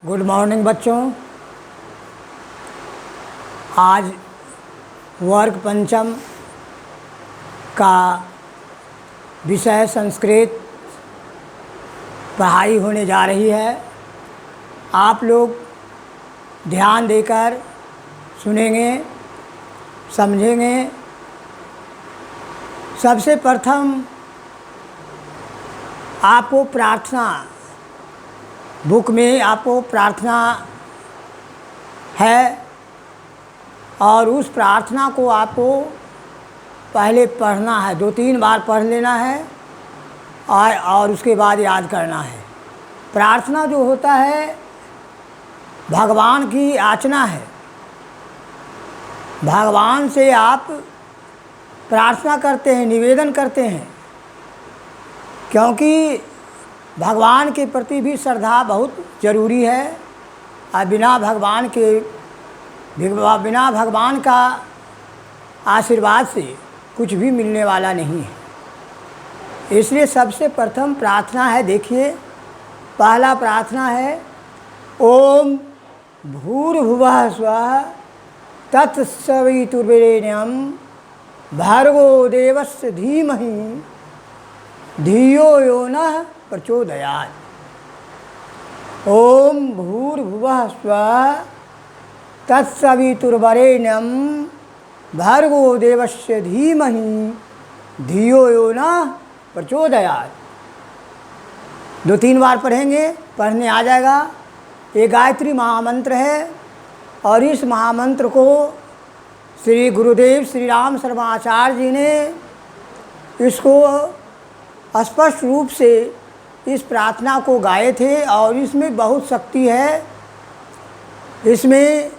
Good morning बच्चों। आज वर्ग पंचम का विषय संस्कृत पढ़ाई होने जा रही है। आप लोग ध्यान देकर सुनेंगे, समझेंगे। सबसे प्रथम आपको प्रार्थना, बुक में आपको प्रार्थना है और उस प्रार्थना को आपको पहले पढ़ना है, 2-3 बार पढ़ लेना है और उसके बाद याद करना है। प्रार्थना जो होता है भगवान की याचना है। भगवान से आप प्रार्थना करते हैं, निवेदन करते हैं, क्योंकि भगवान के प्रति भी श्रद्धा बहुत ज़रूरी है और बिना भगवान का आशीर्वाद से कुछ भी मिलने वाला नहीं है। इसलिए सबसे प्रथम प्रार्थना है, देखिए पहला प्रार्थना है ओम भूर्भुवः स्वः तत्सवितुर्वरेण्यं भर्गो देवस्य धीमहि धियो यो नः प्रचोदयात्। ओम भूर्भुवः स्वः तत्सवितुर्वरेण्यं भर्गो देवस्य धीमहि धियो यो नः प्रचोदयात्। 2-3 बार पढ़ेंगे, पढ़ने आ जाएगा। ये गायत्री महामंत्र है और इस महामंत्र को श्री गुरुदेव श्री राम शर्माचार्य जी ने इसको स्पष्ट रूप से इस प्रार्थना को गाए थे और इसमें बहुत शक्ति है। इसमें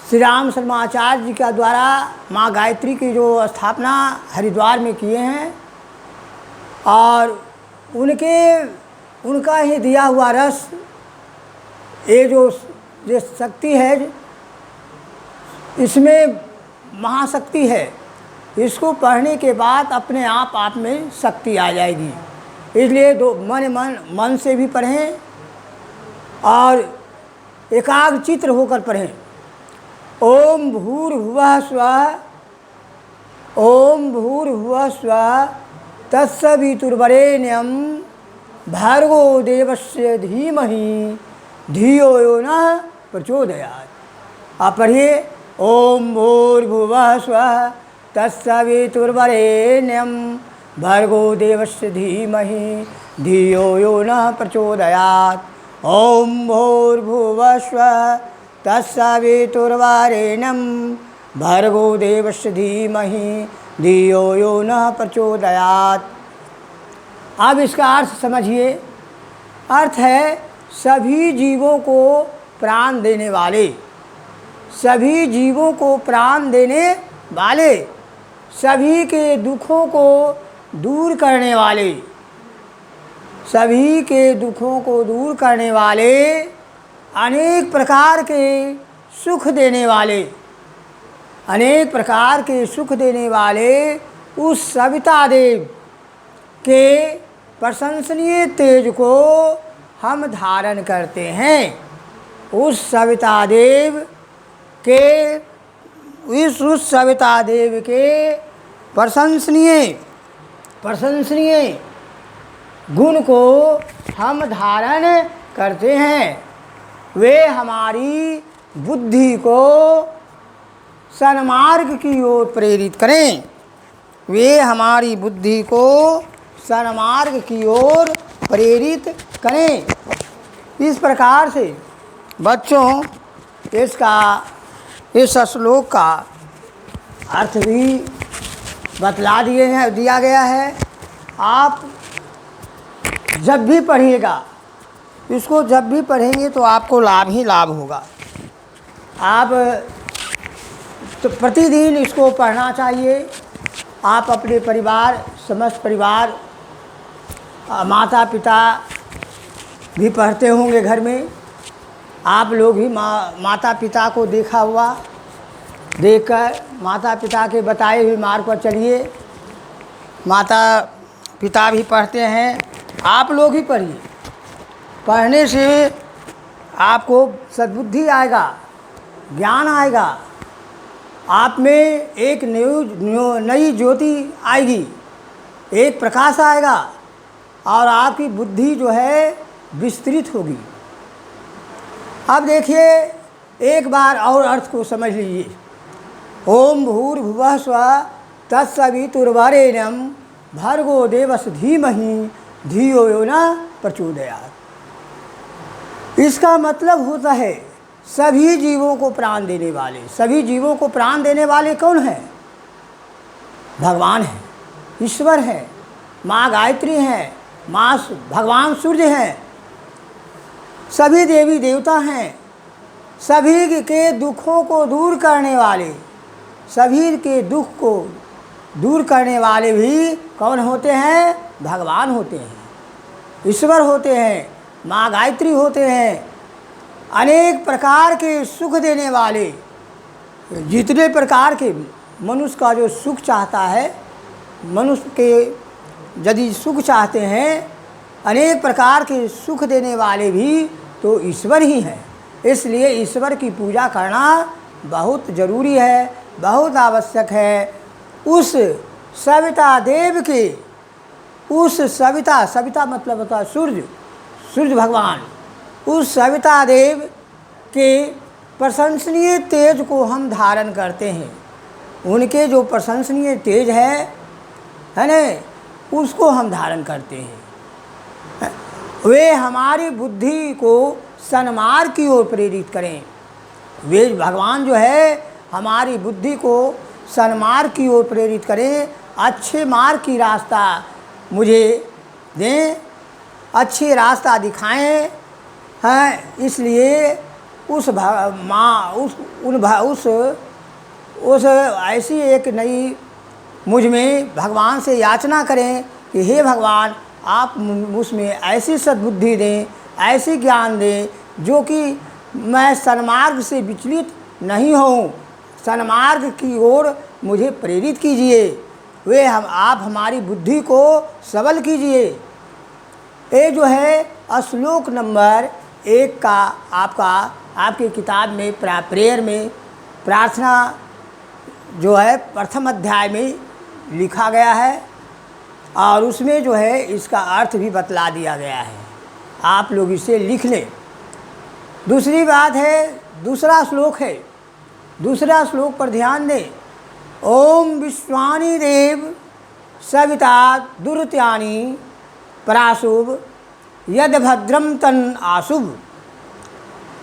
श्री राम शर्माचार्य जी का द्वारा माँ गायत्री की जो स्थापना हरिद्वार में किए हैं और उनका ही दिया हुआ रस, ये जो शक्ति है, इसमें महाशक्ति है। इसको पढ़ने के बाद अपने आप में शक्ति आ जाएगी। इसलिए मन से भी पढ़ें और एकाग्रचित्त होकर पढ़ें। ओम भूर्भुवः स्वः, ओम भूर्भुवः स्वः तत्सवितुर्वरेण्यं भर्गो देवस्य धीमहि धियो यो नः प्रचोदयात्। आप पढ़िए ओम भूर्भुवः स्वः तत्सवितुर्वरेण्यं भर्गो देवस्य धीमहि धियो यो नः प्रचोदयात्। ओम भूर्भुवः स्वः तत्सवितुर्वरेण्यं भर्गो देवस्य धीमहि धियो यो नः प्रचोदयात्। अब इसका अर्थ समझिए। अर्थ है सभी जीवों को प्राण देने वाले, सभी जीवों को प्राण देने वाले, सभी के दुखों को दूर करने वाले, सभी के दुखों को दूर करने वाले, अनेक प्रकार के सुख देने वाले, अनेक प्रकार के सुख देने वाले उस सविता देव के प्रशंसनीय तेज को हम धारण करते हैं। उस सविता देव के उस सविता देव के प्रशंसनीय गुण को हम धारण करते हैं। वे हमारी बुद्धि को सन्मार्ग की ओर प्रेरित करें, वे हमारी बुद्धि को सन्मार्ग की ओर प्रेरित करें। इस प्रकार से बच्चों इस श्लोक का अर्थ भी दिया गया है। आप जब भी पढ़िएगा, इसको जब भी पढ़ेंगे तो आपको लाभ ही लाभ होगा। आप तो प्रतिदिन इसको पढ़ना चाहिए। आप अपने परिवार, समस्त परिवार, माता पिता भी पढ़ते होंगे घर में। आप लोग भी माता पिता को देखकर माता पिता के बताए हुए मार्ग पर चलिए। माता पिता भी पढ़ते हैं, आप लोग ही पढ़िए। पढ़ने से आपको सद्बुद्धि आएगा, ज्ञान आएगा, आप में एक नई ज्योति आएगी, एक प्रकाश आएगा और आपकी बुद्धि जो है विस्तृत होगी। अब देखिए एक बार और अर्थ को समझ लीजिए। ओम भूर्भुवः स्वः तत्सवितुर्वरेण्यं भर्गो देवस्य धीमहि धियो यो न प्रचोदयात्। इसका मतलब होता है सभी जीवों को प्राण देने वाले। सभी जीवों को प्राण देने वाले कौन हैं? भगवान है, ईश्वर है, माँ गायत्री हैं, माँ भगवान सूर्य हैं, सभी देवी देवता हैं। सभी के दुखों को दूर करने वाले, सभी के दुख को दूर करने वाले भी कौन होते हैं? भगवान होते हैं, ईश्वर होते हैं, माँ गायत्री होते हैं। अनेक प्रकार के सुख देने वाले, जितने प्रकार के मनुष्य का जो सुख चाहता है, मनुष्य के यदि सुख चाहते हैं, अनेक प्रकार के सुख देने वाले भी तो ईश्वर ही हैं। इसलिए ईश्वर की पूजा करना बहुत ज़रूरी है, बहुत आवश्यक है। उस सविता देव के, उस सविता मतलब होता है सूर्य भगवान, उस सविता देव के प्रशंसनीय तेज को हम धारण करते हैं। उनके जो प्रशंसनीय तेज है ना, उसको हम धारण करते हैं। वे हमारी बुद्धि को सन्मार्ग की ओर प्रेरित करें। वे भगवान जो है हमारी बुद्धि को सन्मार्ग की ओर प्रेरित करें, अच्छे मार्ग की रास्ता मुझे दें, अच्छे रास्ता दिखाएं हैं। इसलिए उस ऐसी एक नई मुझ में भगवान से याचना करें कि हे भगवान, आप उसमें ऐसी सद्बुद्धि दें, ऐसी ज्ञान दें जो कि मैं सन्मार्ग से विचलित नहीं हूँ, सन्मार्ग की ओर मुझे प्रेरित कीजिए। आप हमारी बुद्धि को सबल कीजिए। ये जो है श्लोक नंबर 1 का आपकी किताब में प्रेयर में प्रार्थना जो है प्रथम अध्याय में लिखा गया है और उसमें जो है इसका अर्थ भी बतला दिया गया है। आप लोग इसे लिख लें। दूसरी बात है, दूसरा श्लोक है, दूसरा श्लोक पर ध्यान दें। ओम विश्वानि देव सविता दुर्त्यानि पराशुभ यद भद्रम तन आशुभ।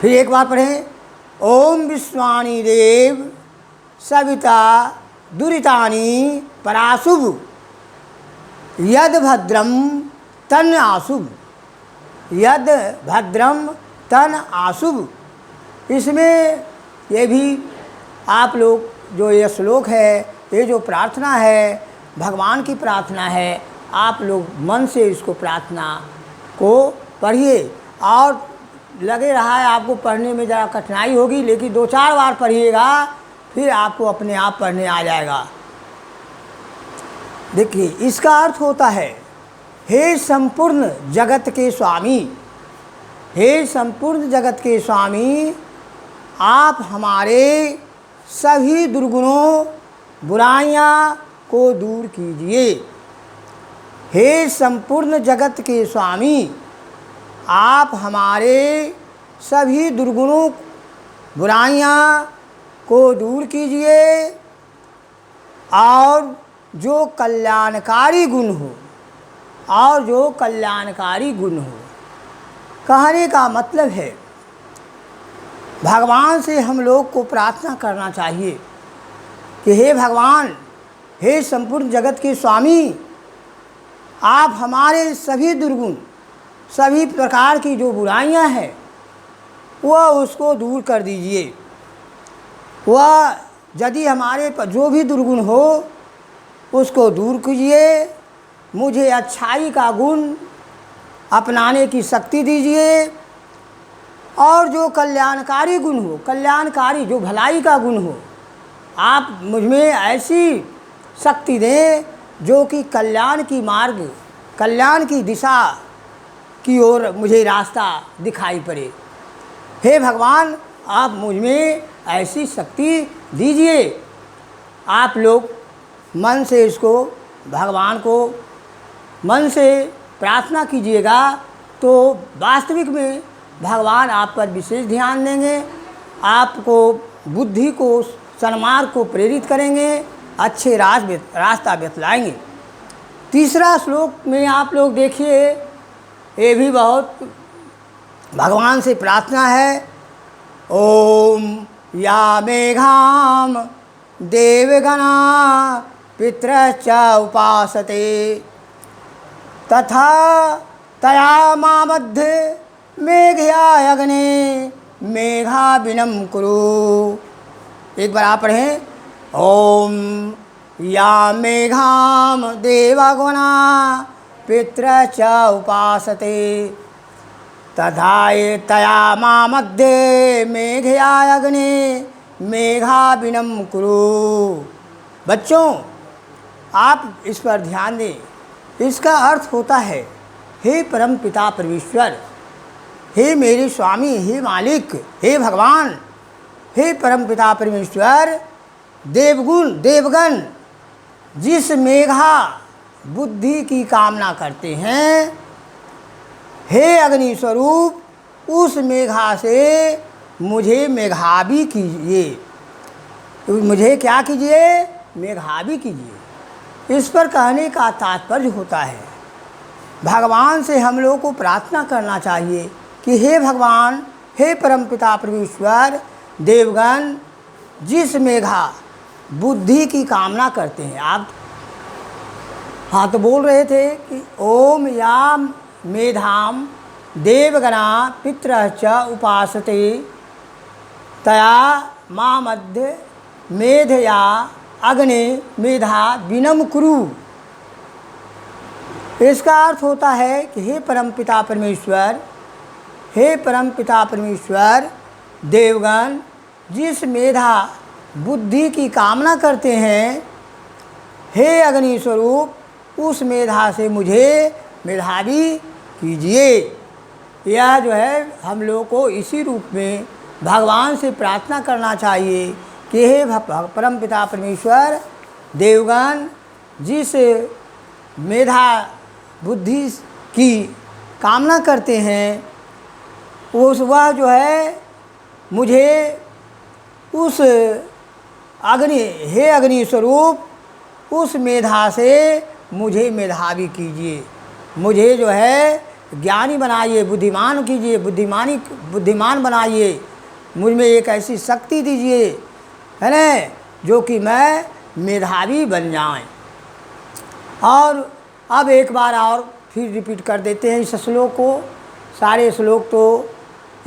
फिर एक बार पढ़ें। ओम विश्वानि देव सविता दुरितानि पराशुभ यद भद्रम तन आशुभ। यद भद्रम तन आशुभ। इसमें ये भी आप लोग जो ये श्लोक है, ये जो प्रार्थना है, भगवान की प्रार्थना है, आप लोग मन से इसको प्रार्थना को पढ़िए। और लगे रहा है आपको पढ़ने में ज़रा कठिनाई होगी, लेकिन 2-4 बार पढ़िएगा, फिर आपको अपने आप पढ़ने आ जाएगा। देखिए इसका अर्थ होता है, हे संपूर्ण जगत के स्वामी, हे संपूर्ण जगत के स्वामी, आप हमारे सभी दुर्गुणों बुराइयां को दूर कीजिए। हे संपूर्ण जगत के स्वामी, आप हमारे सभी दुर्गुणों बुराइयां को दूर कीजिए और जो कल्याणकारी गुण हो, और जो कल्याणकारी गुण हो। कहने का मतलब है भगवान से हम लोग को प्रार्थना करना चाहिए कि हे भगवान, हे संपूर्ण जगत के स्वामी, आप हमारे सभी दुर्गुण, सभी प्रकार की जो बुराइयां हैं वह उसको दूर कर दीजिए। वह यदि हमारे पर जो भी दुर्गुण हो उसको दूर कीजिए। मुझे अच्छाई का गुण अपनाने की शक्ति दीजिए और जो कल्याणकारी गुण हो, कल्याणकारी जो भलाई का गुण हो, आप मुझमें ऐसी शक्ति दें जो कि कल्याण की मार्ग, कल्याण की दिशा की ओर मुझे रास्ता दिखाई पड़े। हे भगवान आप मुझ में ऐसी शक्ति दीजिए। आप लोग मन से इसको भगवान को मन से प्रार्थना कीजिएगा तो वास्तविक में भगवान आप पर विशेष ध्यान देंगे, आपको बुद्धि को सन्मार्ग को प्रेरित करेंगे, अच्छे रास्ता बतलाएंगे। तीसरा श्लोक में आप लोग देखिए, ये भी बहुत भगवान से प्रार्थना है। ओम या मेघाम देवगणा पितरश्च उपासते तथा तया मामध्ये मेघया अग्ने मेघाविनं कुरु। एक बार आप पढ़ें, ओम या मेघाम देवगुणा पितरश्च उपासते तथा ये तया मामध्ये मेघया अग्ने मेघाविनं कुरु। बच्चों आप इस पर ध्यान दें। इसका अर्थ होता है, हे परम पिता परमेश्वर, हे मेरे स्वामी, हे मालिक, हे भगवान, हे परम पिता परमेश्वर, देवगण जिस मेघा बुद्धि की कामना करते हैं, हे अग्नि स्वरूप उस मेघा से मुझे मेघावी कीजिए। मुझे क्या कीजिए? मेघावी कीजिए। इस पर कहने का तात्पर्य होता है, भगवान से हम लोग को प्रार्थना करना चाहिए कि हे भगवान, हे परमपिता परमेश्वर, देवगण जिस मेघा बुद्धि की कामना करते हैं। आप हाँ तो बोल रहे थे कि ओम या मेधाम देवगणा पितरश्च उपासते तया मामध्ये मेधया अग्ने मेधाविनं कुरु। इसका अर्थ होता है कि हे परमपिता परमेश्वर, हे परमपिता परमेश्वर, देवगण जिस मेधा बुद्धि की कामना करते हैं, हे अग्नि स्वरूप उस मेधा से मुझे मेधावी कीजिए। यह जो है हम लोग को इसी रूप में भगवान से प्रार्थना करना चाहिए कि हे परमपिता परमेश्वर, देवगण जिस मेधा बुद्धि की कामना करते हैं, वह जो है मुझे उस हे अग्नि स्वरूप उस मेधा से मुझे मेधावी कीजिए। मुझे जो है ज्ञानी बनाइए, बुद्धिमान कीजिए, बुद्धिमान बनाइए। मुझ में एक ऐसी शक्ति दीजिए, है ना, जो कि मैं मेधावी बन जाएं। और अब एक बार और फिर रिपीट कर देते हैं इस श्लोक को। सारे श्लोक तो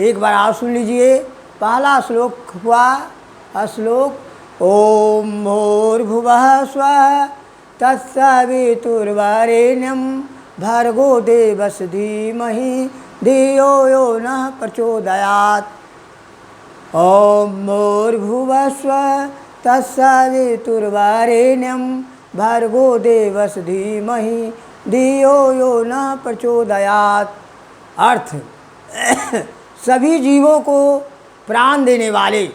एक बार और सुन लीजिए। पहला श्लोक हुआ श्लोक, ओम भूर्भुवः स्वः तत्सवितुर्वरेण्यं भर्गो देवस्य धीमहि धियो यो नः प्रचोदयात्। ओम भूर्भुवः स्वः तत्सवितुर्वरेण्यं भर्गो देवस्य धीमहि धियो यो नः प्रचोदयात्। अर्थ सभी जीवों को प्राण देने वाले,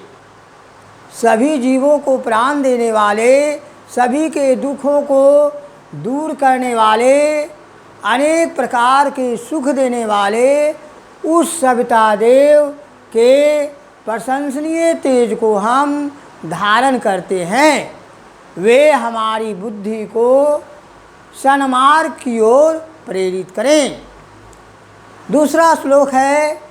सभी जीवों को प्राण देने वाले, सभी के दुखों को दूर करने वाले, अनेक प्रकार के सुख देने वाले उस सविता देव के प्रशंसनीय तेज को हम धारण करते हैं। वे हमारी बुद्धि को सन्मार्ग की ओर प्रेरित करें। दूसरा श्लोक है,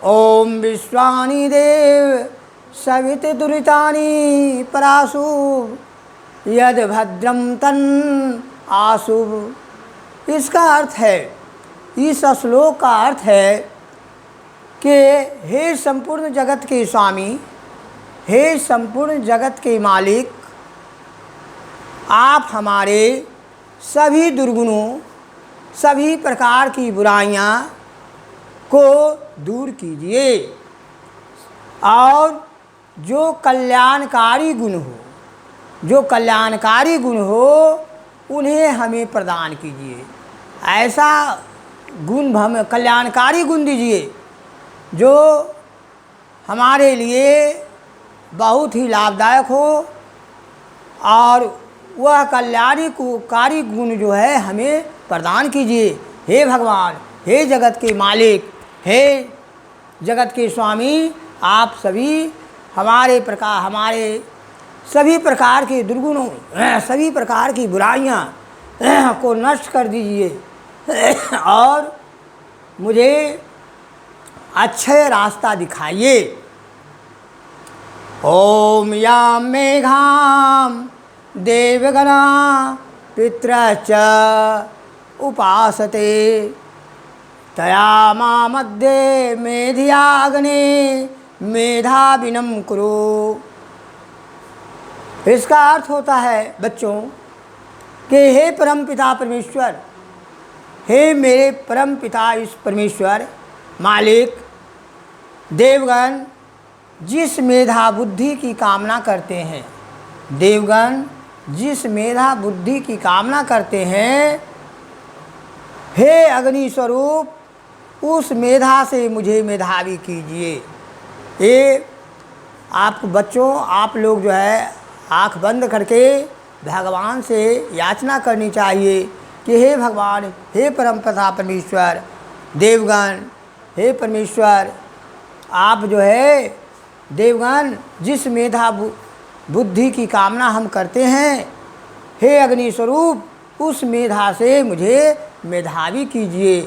ओम विश्वानि देव सवित दुरितानि परासु यद भद्रम तन आशुभ। इसका अर्थ है, इस श्लोक का अर्थ है कि हे संपूर्ण जगत के स्वामी, हे संपूर्ण जगत के मालिक, आप हमारे सभी दुर्गुणों, सभी प्रकार की बुराइयां को दूर कीजिए और जो कल्याणकारी गुण हो, जो कल्याणकारी गुण हो उन्हें हमें प्रदान कीजिए। ऐसा गुण हमें कल्याणकारी गुण दीजिए जो हमारे लिए बहुत ही लाभदायक हो और वह कल्याणकारी गुण जो है हमें प्रदान कीजिए। हे भगवान, हे जगत के मालिक, हे जगत के स्वामी, आप सभी हमारे सभी प्रकार के दुर्गुणों, सभी प्रकार की बुराइयां को नष्ट कर दीजिए और मुझे अच्छे रास्ता दिखाइए। ओम यां मेघां देवगणा पितरश्च उपासते तया मां मध्ये मेधियाग्ने मेधाविनं कुरु। इसका अर्थ होता है बच्चों कि हे परम पिता परमेश्वर, हे मेरे परम पिता इस परमेश्वर मालिक, देवगण जिस मेधा बुद्धि की कामना करते हैं, देवगण जिस मेधा बुद्धि की कामना करते हैं, हे अग्नि स्वरूप उस मेधा से मुझे मेधावी कीजिए। ये आप बच्चों, आप लोग जो है आँख बंद करके भगवान से याचना करनी चाहिए कि हे भगवान, हे परम पिता परमेश्वर, देवगण, हे परमेश्वर, आप जो है देवगण जिस मेधा बुद्धि की कामना हम करते हैं, हे अग्नि स्वरूप उस मेधा से मुझे मेधावी कीजिए।